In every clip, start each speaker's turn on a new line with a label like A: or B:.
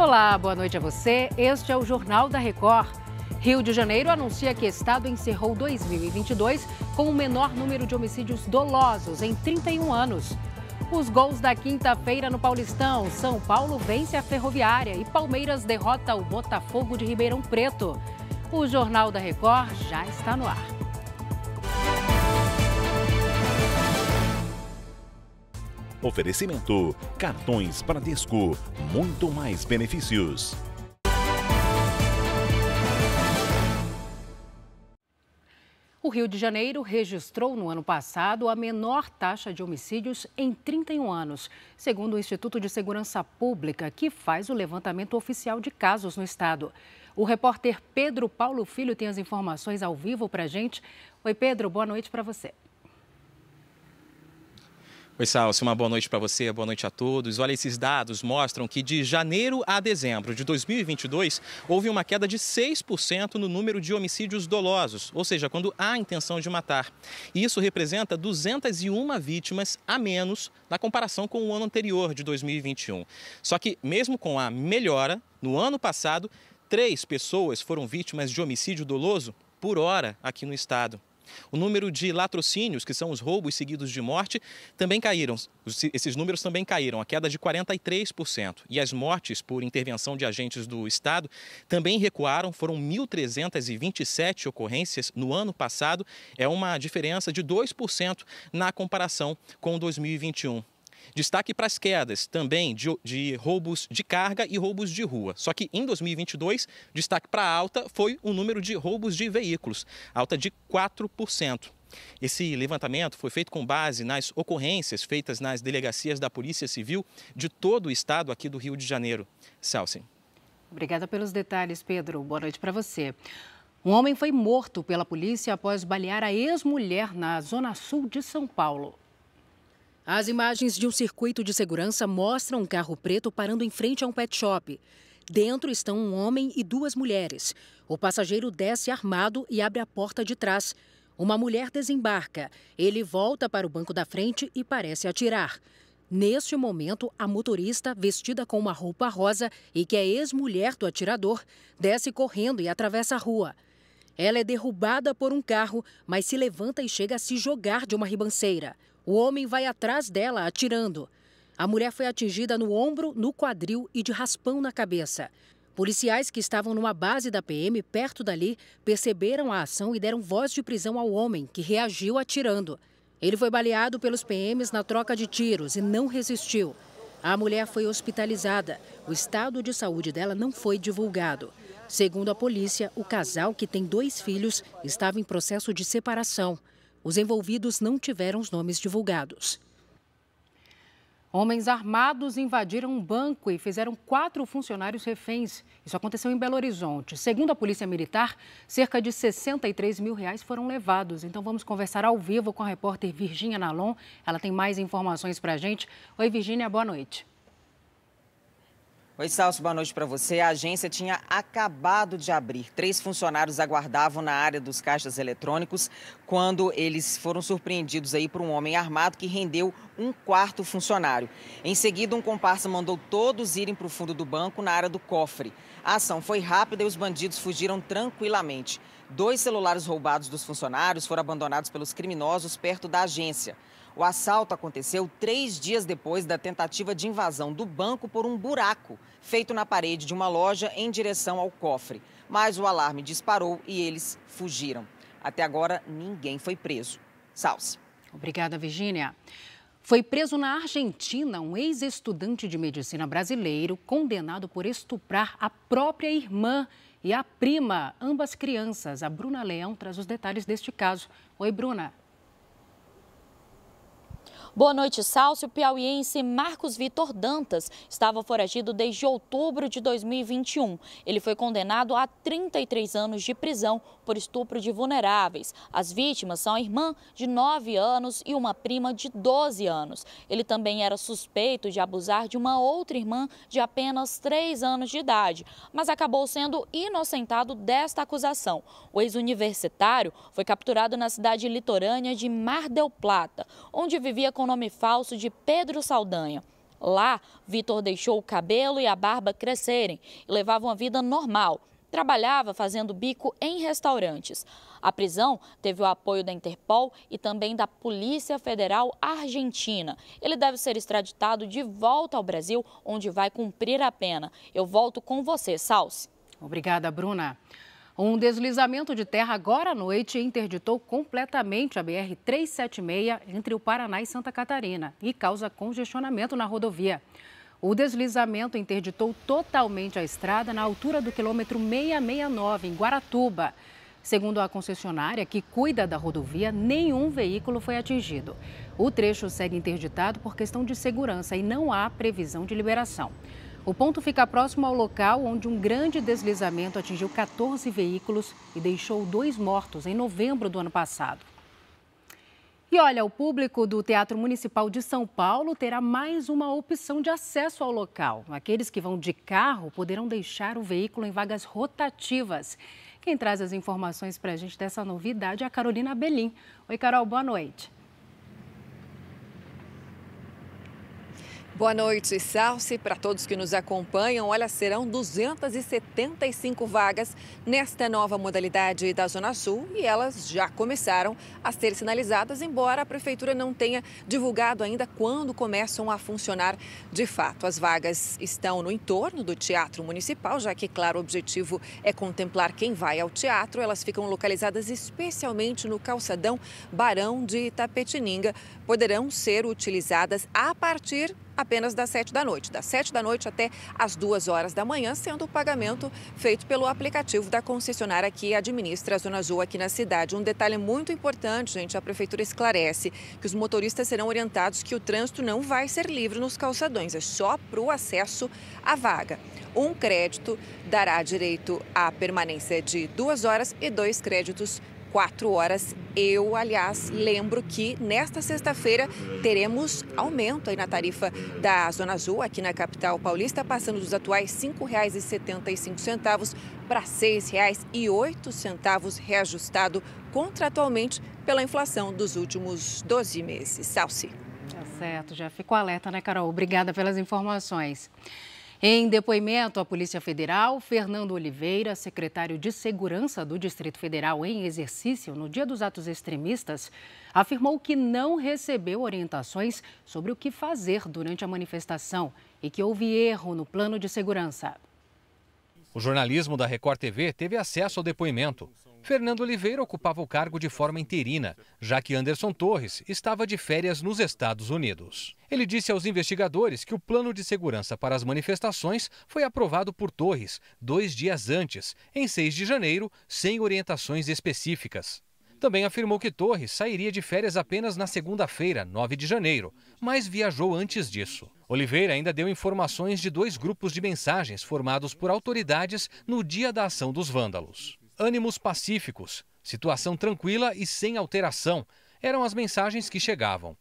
A: Olá, boa noite a você. Este é o Jornal da Record. Rio de Janeiro anuncia que estado encerrou 2022 com o menor número de homicídios dolosos em 31 anos. Os gols da quinta-feira no Paulistão. São Paulo vence a Ferroviária e Palmeiras derrota o Botafogo de Ribeirão Preto. O Jornal da Record já está no ar.
B: Oferecimento: cartões Bradesco, muito mais benefícios.
A: O Rio de Janeiro registrou no ano passado a menor taxa de homicídios em 31 anos, segundo o Instituto de Segurança Pública, que faz o levantamento oficial de casos no estado. O repórter Pedro Paulo Filho tem as informações ao vivo para a gente. Oi, Pedro, boa noite para você.
C: Oi, Salsi, uma boa noite para você, boa noite a todos. Olha, esses dados mostram que de janeiro a dezembro de 2022, houve uma queda de 6% no número de homicídios dolosos, ou seja, quando há intenção de matar. E isso representa 201 vítimas a menos na comparação com o ano anterior, de 2021. Só que, mesmo com a melhora, no ano passado, 3 pessoas foram vítimas de homicídio doloso por hora aqui no estado. O número de latrocínios, que são os roubos seguidos de morte, também caíram. Esses números também caíram, a queda de 43%. E as mortes por intervenção de agentes do Estado também recuaram, foram 1.327 ocorrências no ano passado. É uma diferença de 2% na comparação com 2021. Destaque para as quedas também de roubos de carga e roubos de rua. Só que em 2022, destaque para a alta foi o número de roubos de veículos, alta de 4%. Esse levantamento foi feito com base nas ocorrências feitas nas delegacias da Polícia Civil de todo o estado aqui do Rio de Janeiro. Celso.
A: Obrigada pelos detalhes, Pedro. Boa noite para você. Um homem foi morto pela polícia após balear a ex-mulher na zona sul de São Paulo. As imagens de um circuito de segurança mostram um carro preto parando em frente a um pet shop. Dentro estão um homem e 2 mulheres. O passageiro desce armado e abre a porta de trás. Uma mulher desembarca. Ele volta para o banco da frente e parece atirar. Neste momento, a motorista, vestida com uma roupa rosa e que é ex-mulher do atirador, desce correndo e atravessa a rua. Ela é derrubada por um carro, mas se levanta e chega a se jogar de uma ribanceira. O homem vai atrás dela, atirando. A mulher foi atingida no ombro, no quadril e de raspão na cabeça. Policiais que estavam numa base da PM perto dali perceberam a ação e deram voz de prisão ao homem, que reagiu atirando. Ele foi baleado pelos PMs na troca de tiros e não resistiu. A mulher foi hospitalizada. O estado de saúde dela não foi divulgado. Segundo a polícia, o casal, que tem 2 filhos, estava em processo de separação. Os envolvidos não tiveram os nomes divulgados. Homens armados invadiram um banco e fizeram 4 funcionários reféns. Isso aconteceu em Belo Horizonte. Segundo a Polícia Militar, cerca de R$63 mil foram levados. Então vamos conversar ao vivo com a repórter Virgínia Nalon. Ela tem mais informações para a gente. Oi, Virgínia, boa noite.
D: Oi, Salso, boa noite para você. A agência tinha acabado de abrir. 3 funcionários aguardavam na área dos caixas eletrônicos quando eles foram surpreendidos aí por um homem armado que rendeu um 4º funcionário. Em seguida, um comparsa mandou todos irem para o fundo do banco na área do cofre. A ação foi rápida e os bandidos fugiram tranquilamente. 2 celulares roubados dos funcionários foram abandonados pelos criminosos perto da agência. O assalto aconteceu 3 dias depois da tentativa de invasão do banco por um buraco feito na parede de uma loja em direção ao cofre. Mas o alarme disparou e eles fugiram. Até agora, ninguém foi preso. Salsi.
A: Obrigada, Virgínia. Foi preso na Argentina um ex-estudante de medicina brasileiro condenado por estuprar a própria irmã e a prima, ambas crianças. A Bruna Leão traz os detalhes deste caso. Oi, Bruna.
E: Boa noite, Salsi. O piauiense Marcos Vitor Dantas estava foragido desde outubro de 2021. Ele foi condenado a 33 anos de prisão por estupro de vulneráveis. As vítimas são a irmã de 9 anos e uma prima de 12 anos. Ele também era suspeito de abusar de uma outra irmã de apenas 3 anos de idade, mas acabou sendo inocentado desta acusação. O ex-universitário foi capturado na cidade litorânea de Mar del Plata, onde vivia com o nome falso de Pedro Saldanha. Lá, Vitor deixou o cabelo e a barba crescerem e levava uma vida normal. Trabalhava fazendo bico em restaurantes. A prisão teve o apoio da Interpol e também da Polícia Federal Argentina. Ele deve ser extraditado de volta ao Brasil, onde vai cumprir a pena. Eu volto com você, Salsi.
A: Obrigada, Bruna. Um deslizamento de terra agora à noite interditou completamente a BR-376 entre o Paraná e Santa Catarina e causa congestionamento na rodovia. O deslizamento interditou totalmente a estrada na altura do quilômetro 669, em Guaratuba. Segundo a concessionária que cuida da rodovia, nenhum veículo foi atingido. O trecho segue interditado por questão de segurança e não há previsão de liberação. O ponto fica próximo ao local onde um grande deslizamento atingiu 14 veículos e deixou 2 mortos em novembro do ano passado. E olha, o público do Teatro Municipal de São Paulo terá mais uma opção de acesso ao local. Aqueles que vão de carro poderão deixar o veículo em vagas rotativas. Quem traz as informações para a gente dessa novidade é a Carolina Belim. Oi, Carol, boa noite.
F: Boa noite, Salsi. Para todos que nos acompanham, olha, serão 275 vagas nesta nova modalidade da Zona Sul e elas já começaram a ser sinalizadas, embora a Prefeitura não tenha divulgado ainda quando começam a funcionar de fato. As vagas estão no entorno do Teatro Municipal, já que, claro, o objetivo é contemplar quem vai ao teatro. Elas ficam localizadas especialmente no calçadão Barão de Itapetininga. Poderão ser utilizadas a partir apenas das 7 da noite, das 7 da noite até as 2 horas da manhã, sendo o pagamento feito pelo aplicativo da concessionária que administra a Zona Azul aqui na cidade. Um detalhe muito importante, gente, a Prefeitura esclarece que os motoristas serão orientados que o trânsito não vai ser livre nos calçadões, é só para o acesso à vaga. Um crédito dará direito à permanência de 2 horas e 2 créditos 4 horas. Eu, aliás, lembro que nesta sexta-feira teremos aumento aí na tarifa da Zona Azul, aqui na capital paulista, passando dos atuais R$ 5,75 para R$ 6,08, reajustado contratualmente pela inflação dos últimos 12 meses. Salsi.
A: Tá certo, já ficou alerta, né, Carol? Obrigada pelas informações. Em depoimento à Polícia Federal, Fernando Oliveira, secretário de Segurança do Distrito Federal em exercício no dia dos atos extremistas, afirmou que não recebeu orientações sobre o que fazer durante a manifestação e que houve erro no plano de segurança.
G: O jornalismo da Record TV teve acesso ao depoimento. Fernando Oliveira ocupava o cargo de forma interina, já que Anderson Torres estava de férias nos Estados Unidos. Ele disse aos investigadores que o plano de segurança para as manifestações foi aprovado por Torres 2 dias antes, em 6 de janeiro, sem orientações específicas. Também afirmou que Torres sairia de férias apenas na segunda-feira, 9 de janeiro, mas viajou antes disso. Oliveira ainda deu informações de 2 grupos de mensagens formados por autoridades no dia da ação dos vândalos. Ânimos pacíficos, situação tranquila e sem alteração eram as mensagens que chegavam.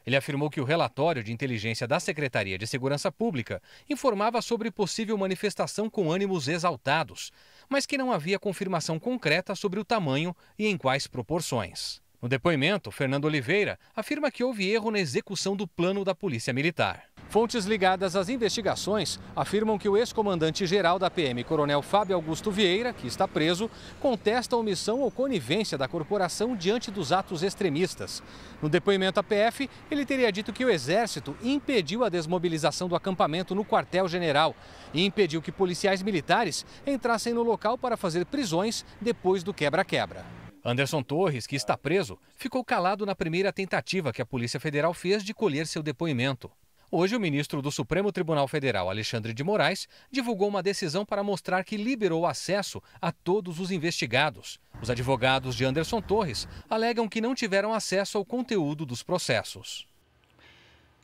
G: Ele afirmou que o relatório de inteligência da Secretaria de Segurança Pública informava sobre possível manifestação com ânimos exaltados, mas que não havia confirmação concreta sobre o tamanho e em quais proporções. No depoimento, Fernando Oliveira afirma que houve erro na execução do plano da Polícia Militar. Fontes ligadas às investigações afirmam que o ex-comandante-geral da PM, Coronel Fábio Augusto Vieira, que está preso, contesta a omissão ou conivência da corporação diante dos atos extremistas. No depoimento à PF, ele teria dito que o Exército impediu a desmobilização do acampamento no quartel-general e impediu que policiais militares entrassem no local para fazer prisões depois do quebra-quebra. Anderson Torres, que está preso, ficou calado na primeira tentativa que a Polícia Federal fez de colher seu depoimento. Hoje, o ministro do Supremo Tribunal Federal, Alexandre de Moraes, divulgou uma decisão para mostrar que liberou acesso a todos os investigados. Os advogados de Anderson Torres alegam que não tiveram acesso ao conteúdo dos processos.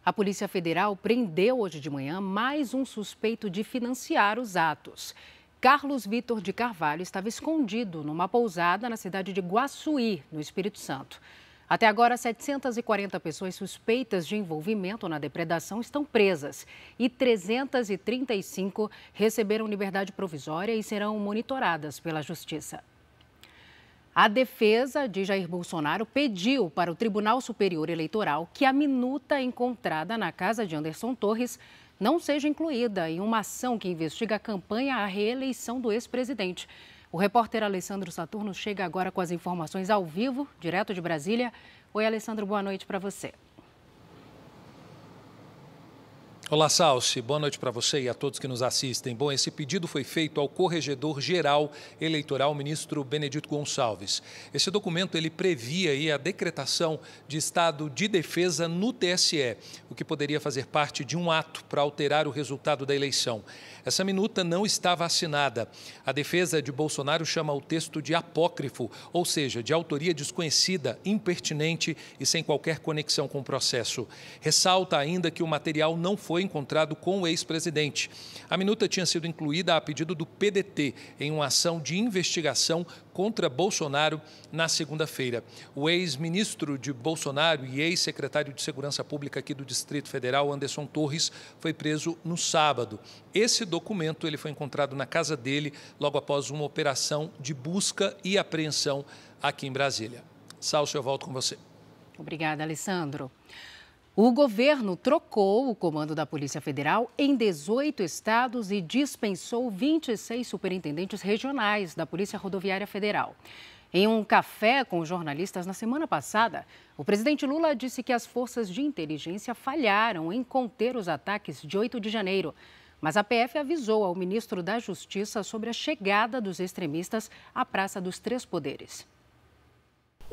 A: A Polícia Federal prendeu hoje de manhã mais um suspeito de financiar os atos. Carlos Vitor de Carvalho estava escondido numa pousada na cidade de Guaçuí, no Espírito Santo. Até agora, 740 pessoas suspeitas de envolvimento na depredação estão presas e 335 receberam liberdade provisória e serão monitoradas pela Justiça. A defesa de Jair Bolsonaro pediu para o Tribunal Superior Eleitoral que a minuta encontrada na casa de Anderson Torres não seja incluída em uma ação que investiga a campanha à reeleição do ex-presidente. O repórter Alessandro Saturno chega agora com as informações ao vivo, direto de Brasília. Oi, Alessandro, boa noite para você.
H: Olá, Salsi. Boa noite para você e a todos que nos assistem. Bom, esse pedido foi feito ao corregedor-geral eleitoral, ministro Benedito Gonçalves. Esse documento ele previa aí a decretação de estado de defesa no TSE, o que poderia fazer parte de um ato para alterar o resultado da eleição. Essa minuta não estava assinada. A defesa de Bolsonaro chama o texto de apócrifo, ou seja, de autoria desconhecida, impertinente e sem qualquer conexão com o processo. Ressalta ainda que o material não foi encontrado com o ex-presidente. A minuta tinha sido incluída a pedido do PDT em uma ação de investigação contra Bolsonaro na segunda-feira. O ex-ministro de Bolsonaro e ex-secretário de Segurança Pública aqui do Distrito Federal, Anderson Torres, foi preso no sábado. Esse documento ele foi encontrado na casa dele logo após uma operação de busca e apreensão aqui em Brasília. Salso, eu volto com você.
A: Obrigada, Alessandro. O governo trocou o comando da Polícia Federal em 18 estados e dispensou 26 superintendentes regionais da Polícia Rodoviária Federal. Em um café com jornalistas na semana passada, o presidente Lula disse que as forças de inteligência falharam em conter os ataques de 8 de janeiro. Mas a PF avisou ao ministro da Justiça sobre a chegada dos extremistas à Praça dos Três Poderes.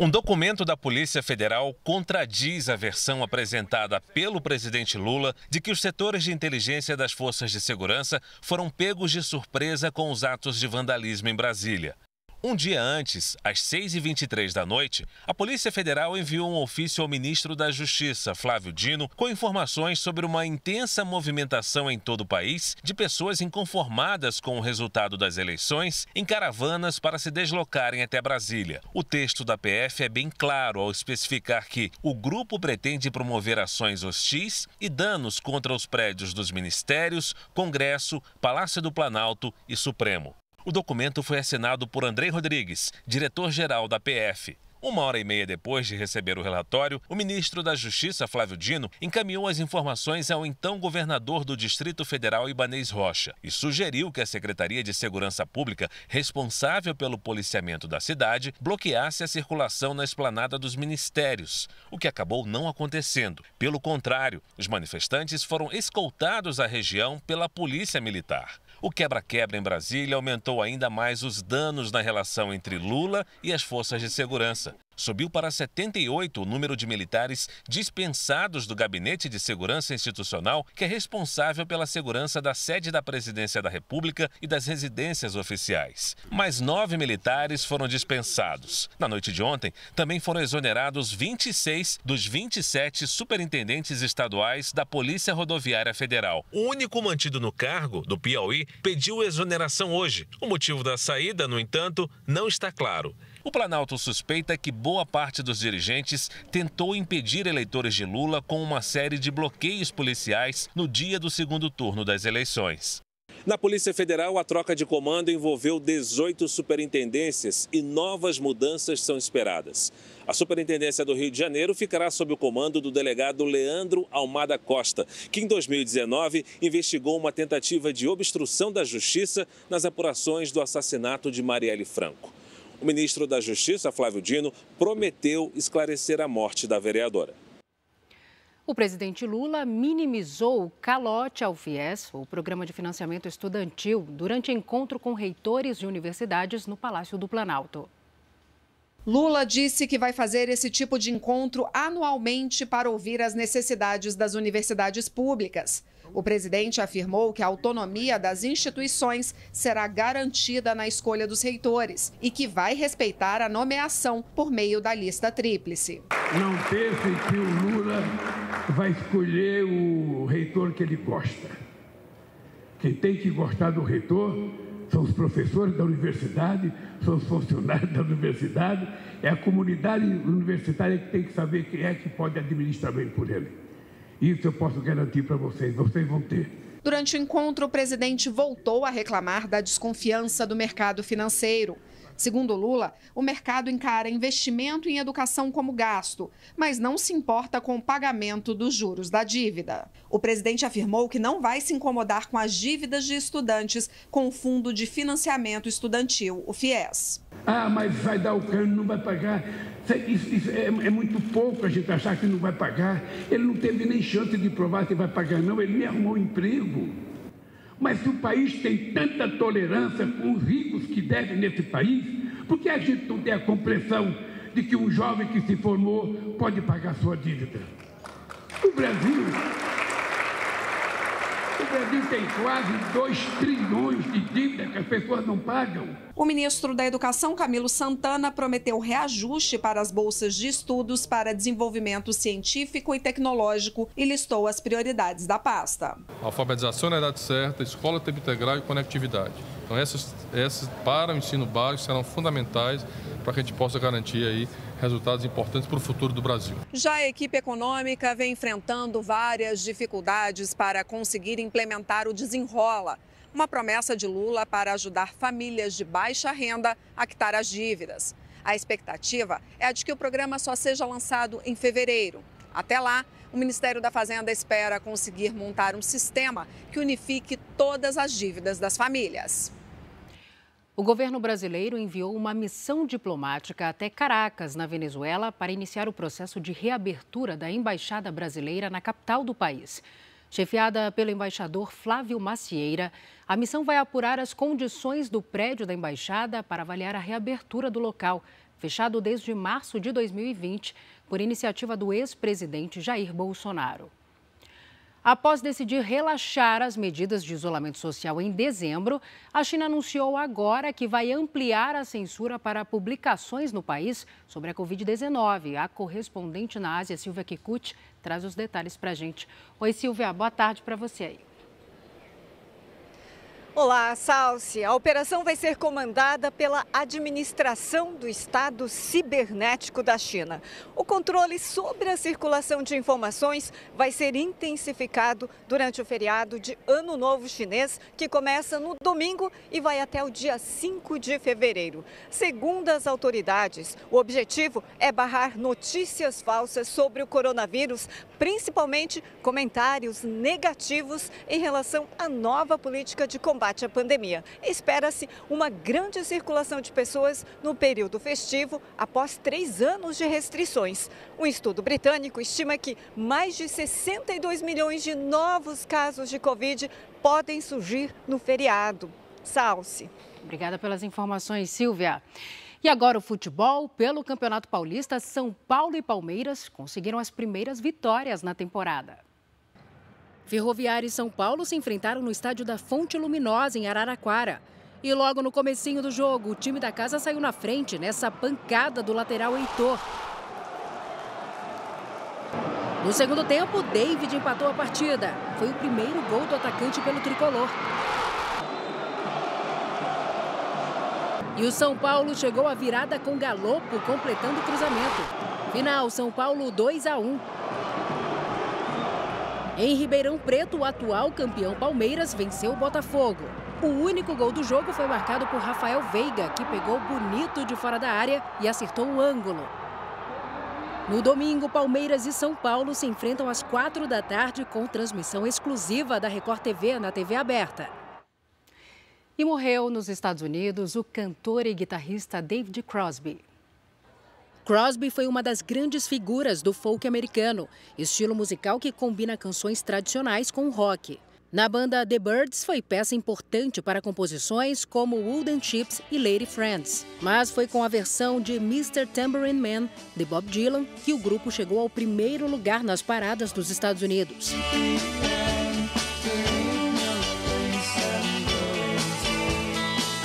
I: Um documento da Polícia Federal contradiz a versão apresentada pelo presidente Lula de que os setores de inteligência das forças de segurança foram pegos de surpresa com os atos de vandalismo em Brasília. Um dia antes, às 6h23 da noite, a Polícia Federal enviou um ofício ao ministro da Justiça, Flávio Dino, com informações sobre uma intensa movimentação em todo o país de pessoas inconformadas com o resultado das eleições em caravanas para se deslocarem até Brasília. O texto da PF é bem claro ao especificar que o grupo pretende promover ações hostis e danos contra os prédios dos ministérios, Congresso, Palácio do Planalto e Supremo. O documento foi assinado por Andrei Rodrigues, diretor-geral da PF. 1h30 depois de receber o relatório, o ministro da Justiça, Flávio Dino, encaminhou as informações ao então governador do Distrito Federal, Ibanez Rocha, e sugeriu que a Secretaria de Segurança Pública, responsável pelo policiamento da cidade, bloqueasse a circulação na esplanada dos ministérios, o que acabou não acontecendo. Pelo contrário, os manifestantes foram escoltados à região pela Polícia Militar. O quebra-quebra em Brasília aumentou ainda mais os danos na relação entre Lula e as forças de segurança. Subiu para 78 o número de militares dispensados do Gabinete de Segurança Institucional, que é responsável pela segurança da sede da Presidência da República e das residências oficiais. Mais 9 militares foram dispensados. Na noite de ontem, também foram exonerados 26 dos 27 superintendentes estaduais da Polícia Rodoviária Federal. O único mantido no cargo, do Piauí, pediu exoneração hoje. O motivo da saída, no entanto, não está claro. O Planalto suspeita que boa parte dos dirigentes tentou impedir eleitores de Lula com uma série de bloqueios policiais no dia do segundo turno das eleições.
J: Na Polícia Federal, a troca de comando envolveu 18 superintendências e novas mudanças são esperadas. A Superintendência do Rio de Janeiro ficará sob o comando do delegado Leandro Almada Costa, que em 2019 investigou uma tentativa de obstrução da justiça nas apurações do assassinato de Marielle Franco. O ministro da Justiça, Flávio Dino, prometeu esclarecer a morte da vereadora.
A: O presidente Lula minimizou o calote ao FIES, o Programa de Financiamento Estudantil, durante encontro com reitores de universidades no Palácio do Planalto.
K: Lula disse que vai fazer esse tipo de encontro anualmente para ouvir as necessidades das universidades públicas. O presidente afirmou que a autonomia das instituições será garantida na escolha dos reitores e que vai respeitar a nomeação por meio da lista tríplice.
L: Não pense que o Lula vai escolher o reitor que ele gosta. Quem tem que gostar do reitor são os professores da universidade, são os funcionários da universidade, é a comunidade universitária que tem que saber quem é que pode administrar bem por ele. Isso eu posso garantir para vocês, vocês vão ter.
K: Durante o encontro, o presidente voltou a reclamar da desconfiança do mercado financeiro. Segundo Lula, o mercado encara investimento em educação como gasto, mas não se importa com o pagamento dos juros da dívida. O presidente afirmou que não vai se incomodar com as dívidas de estudantes com o Fundo de Financiamento Estudantil, o FIES.
L: Mas vai dar o cano, não vai pagar. Isso é muito pouco a gente achar que não vai pagar. Ele não teve nem chance de provar se vai pagar, não. Ele nem arrumou emprego. Mas se o país tem tanta tolerância com os ricos que devem nesse país, por que a gente não tem a compreensão de que um jovem que se formou pode pagar sua dívida? O Brasil tem quase 2 trilhões de dívida que as pessoas não pagam.
K: O ministro da Educação, Camilo Santana, prometeu reajuste para as bolsas de estudos para desenvolvimento científico e tecnológico e listou as prioridades da pasta.
M: Alfabetização na idade certa, escola tempo integral e conectividade. Então essas para o ensino básico serão fundamentais para que a gente possa garantir aí resultados importantes para o futuro do Brasil.
F: Já a equipe econômica vem enfrentando várias dificuldades para conseguir implementar o Desenrola, uma promessa de Lula para ajudar famílias de baixa renda a quitar as dívidas. A expectativa é a de que o programa só seja lançado em fevereiro. Até lá, o Ministério da Fazenda espera conseguir montar um sistema que unifique todas as dívidas das famílias.
A: O governo brasileiro enviou uma missão diplomática até Caracas, na Venezuela, para iniciar o processo de reabertura da embaixada brasileira na capital do país. Chefiada pelo embaixador Flávio Macieira, a missão vai apurar as condições do prédio da embaixada para avaliar a reabertura do local, fechado desde março de 2020, por iniciativa do ex-presidente Jair Bolsonaro. Após decidir relaxar as medidas de isolamento social em dezembro, a China anunciou agora que vai ampliar a censura para publicações no país sobre a Covid-19. A correspondente na Ásia, Silvia Kikuchi, traz os detalhes para a gente. Oi, Silvia, boa tarde para você aí.
N: Olá, Salsi. A operação vai ser comandada pela Administração do Estado Cibernético da China. O controle sobre a circulação de informações vai ser intensificado durante o feriado de Ano Novo Chinês, que começa no domingo e vai até o dia 5 de fevereiro. Segundo as autoridades, o objetivo é barrar notícias falsas sobre o coronavírus, principalmente comentários negativos em relação à nova política de combate à pandemia. Espera-se uma grande circulação de pessoas no período festivo após 3 anos de restrições. Um estudo britânico estima que mais de 62 milhões de novos casos de Covid podem surgir no feriado. Salsi.
A: Obrigada pelas informações, Silvia. E agora o futebol. Pelo Campeonato Paulista, São Paulo e Palmeiras conseguiram as primeiras vitórias na temporada. Ferroviária e São Paulo se enfrentaram no estádio da Fonte Luminosa, em Araraquara. E logo no comecinho do jogo, o time da casa saiu na frente nessa pancada do lateral Heitor. No segundo tempo, David empatou a partida. Foi o primeiro gol do atacante pelo tricolor. E o São Paulo chegou à virada com Galopo, completando o cruzamento. Final, São Paulo 2-1. Em Ribeirão Preto, o atual campeão Palmeiras venceu o Botafogo. O único gol do jogo foi marcado por Rafael Veiga, que pegou bonito de fora da área e acertou o ângulo. No domingo, Palmeiras e São Paulo se enfrentam às 4 da tarde com transmissão exclusiva da Record TV na TV aberta. E morreu nos Estados Unidos o cantor e guitarrista David Crosby. Crosby foi uma das grandes figuras do folk americano, estilo musical que combina canções tradicionais com rock. Na banda The Byrds foi peça importante para composições como Wooden Chips e Lady Friends. Mas foi com a versão de Mr. Tambourine Man, de Bob Dylan, que o grupo chegou ao primeiro lugar nas paradas dos Estados Unidos.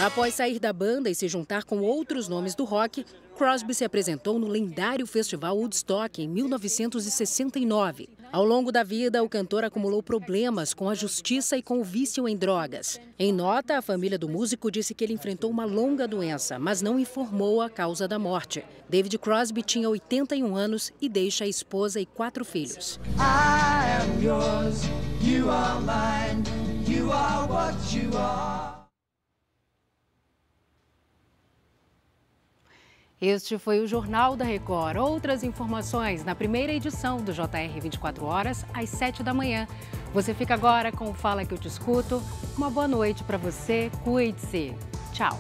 A: Após sair da banda e se juntar com outros nomes do rock, Crosby se apresentou no lendário festival Woodstock em 1969. Ao longo da vida, o cantor acumulou problemas com a justiça e com o vício em drogas. Em nota, a família do músico disse que ele enfrentou uma longa doença, mas não informou a causa da morte. David Crosby tinha 81 anos e deixa a esposa e 4 filhos. I am yours, you are mine, you are what you are. Este foi o Jornal da Record. Outras informações na primeira edição do JR 24 horas, às 7 da manhã. Você fica agora com o Fala Que Eu Te Escuto. Uma boa noite para você. Cuide-se. Tchau.